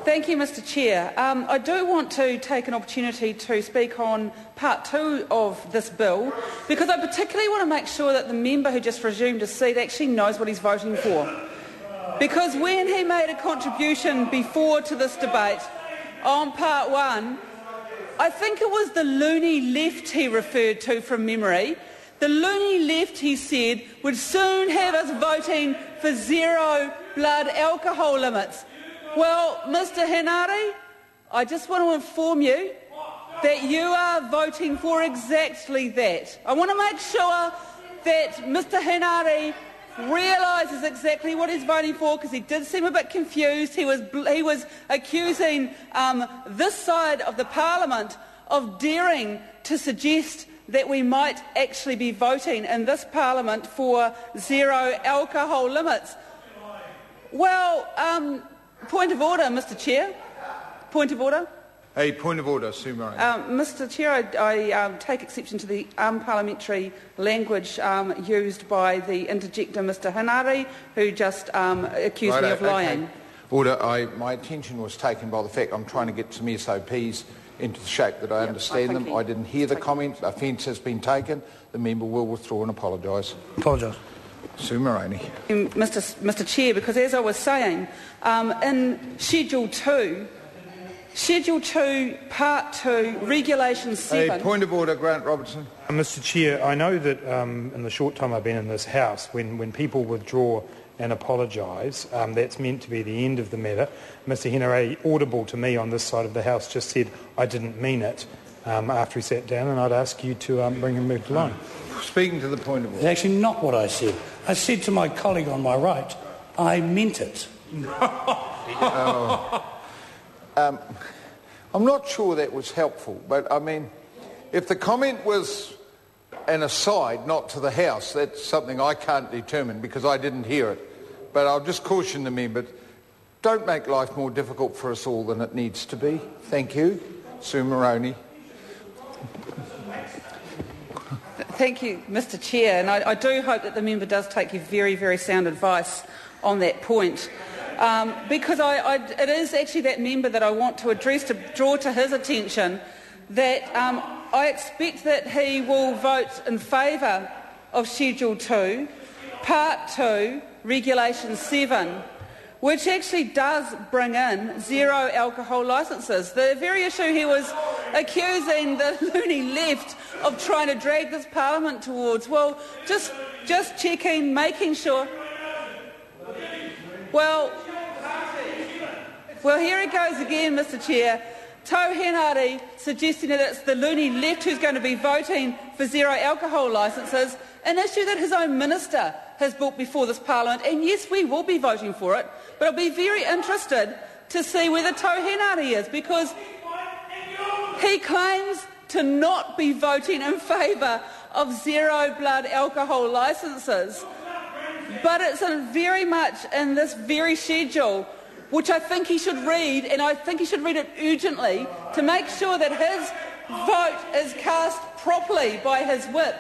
Thank you, Mr Chair. I do want to take an opportunity to speak on part 2 of this bill, because I particularly want to make sure that the member who just resumed his seat actually knows what he's voting for. Because when he made a contribution before to this debate on part 1, I think it was the loony left he referred to from memory. The loony left, he said, would soon have us voting for zero blood alcohol limits. Well, Mr Henare, I just want to inform you that you are voting for exactly that. I want to make sure that Mr Henare realises exactly what he's voting for, because he did seem a bit confused. He was accusing this side of the Parliament of daring to suggest that we might actually be voting in this Parliament for zero alcohol limits. Well, point of order, Mr Chair. Point of order. A point of order, Sue Murray. Mr Chair, I take exception to the unparliamentary language used by the interjector, Mr Henare, who just accused me of lying. Okay. Order. My attention was taken by the fact I'm trying to get some SOPs into the shape that I understand them. I didn't hear the comment. Offence has been taken. The member will withdraw and apologise. Apologise. Sue Moroney. Mr Chair, because as I was saying, in Schedule 2, Part 2, Regulation 7... A point of order, Grant Robertson. Mr Chair, I know that in the short time I've been in this House, when people withdraw and apologise, that's meant to be the end of the matter. Mr Henare, audible to me on this side of the House, just said, I didn't mean it, after he sat down, and I'd ask you to bring him back to line. Speaking to the point of order. It's actually not what I said. I said to my colleague on my right, I meant it. I'm not sure that was helpful, but I mean, if the comment was an aside, not to the House, that's something I can't determine because I didn't hear it. But I'll just caution the member, don't make life more difficult for us all than it needs to be. Thank you. Sue Moroney. Thank you, Mr Chair, and I do hope that the member does take your very, very sound advice on that point. Because it is actually that member that I want to address, to draw to his attention that I expect that he will vote in favour of Schedule 2, Part 2, Regulation 7, which actually does bring in zero alcohol licences. The very issue he was accusing the loony left of trying to drag this Parliament towards. Well, just checking, making sure... Well, here it goes again, Mr Chair. Tau Henare suggesting that it's the loony left who's going to be voting for zero alcohol licences, an issue that his own minister has brought before this Parliament, and yes, we will be voting for it, but I'll be very interested to see whether Tau Henare is, because he claims to not be voting in favour of zero blood alcohol licences, but it's very much in this very schedule, which I think he should read, and I think he should read it urgently to make sure that his vote is cast properly by his whip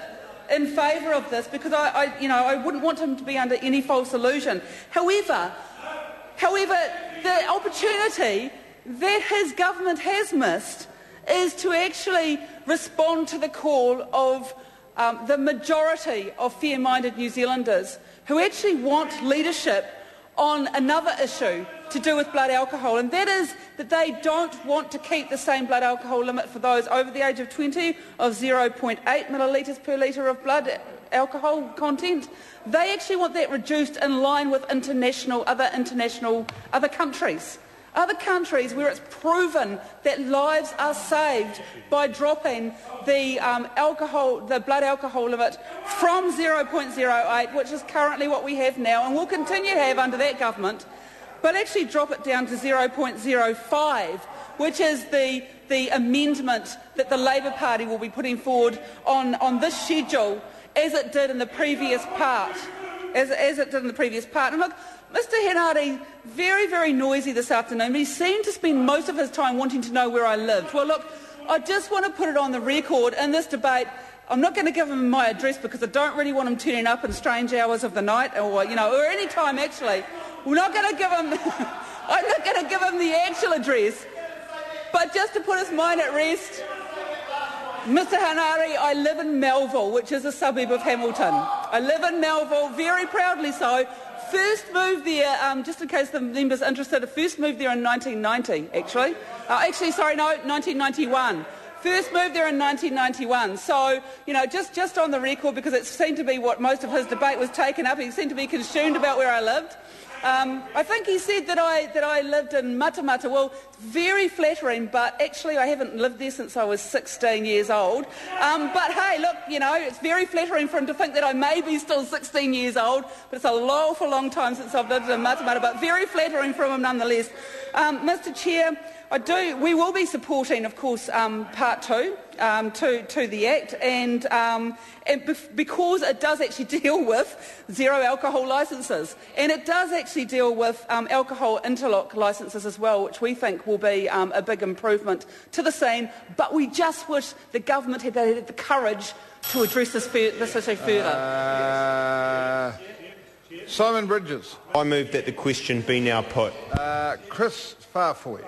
in favour of this, because I wouldn't want him to be under any false illusion. However, the opportunity that his government has missed is to actually respond to the call of the majority of fair-minded New Zealanders who actually want leadership on another issue to do with blood alcohol, and that is that they don't want to keep the same blood alcohol limit for those over the age of 20 of 0.8 millilitres per litre of blood alcohol content. They actually want that reduced in line with other countries. Other countries where it's proven that lives are saved by dropping the blood alcohol limit from 0.08, which is currently what we have now and will continue to have under that government, but actually drop it down to 0.05, which is the amendment that the Labour Party will be putting forward on this schedule, as it did in the previous part. And look, Mr Henare, very, very noisy this afternoon, but he seemed to spend most of his time wanting to know where I lived. Well, look, I just want to put it on the record in this debate. I'm not going to give him my address because I don't really want him turning up in strange hours of the night or any time, actually. I'm not going to give him the actual official address. But just to put his mind at rest, Mr Hanari, I live in Melville, which is a suburb of Hamilton. I live in Melville, very proudly so. First moved there, just in case the members are interested, first moved there in 1990, actually. 1991. First moved there in 1991. So, just on the record, because it seemed to be what most of his debate was taken up, he seemed to be consumed about where I lived. I think he said that I lived in Matamata. Well, very flattering, but actually I haven't lived there since I was 16 years old. But hey, look, it's very flattering for him to think that I may be still 16 years old, but it's a awful long time since I've lived in Matamata, but very flattering from him nonetheless. Mr Chair, we will be supporting, of course, Part 2 to the Act, and because it does actually deal with zero alcohol licences, and it does actually deal with alcohol interlock licences as well, which we think will be a big improvement to the scene, but we just wish the government had the courage to address this issue further. Simon Bridges. I move that the question be now put. Chris Farfoy.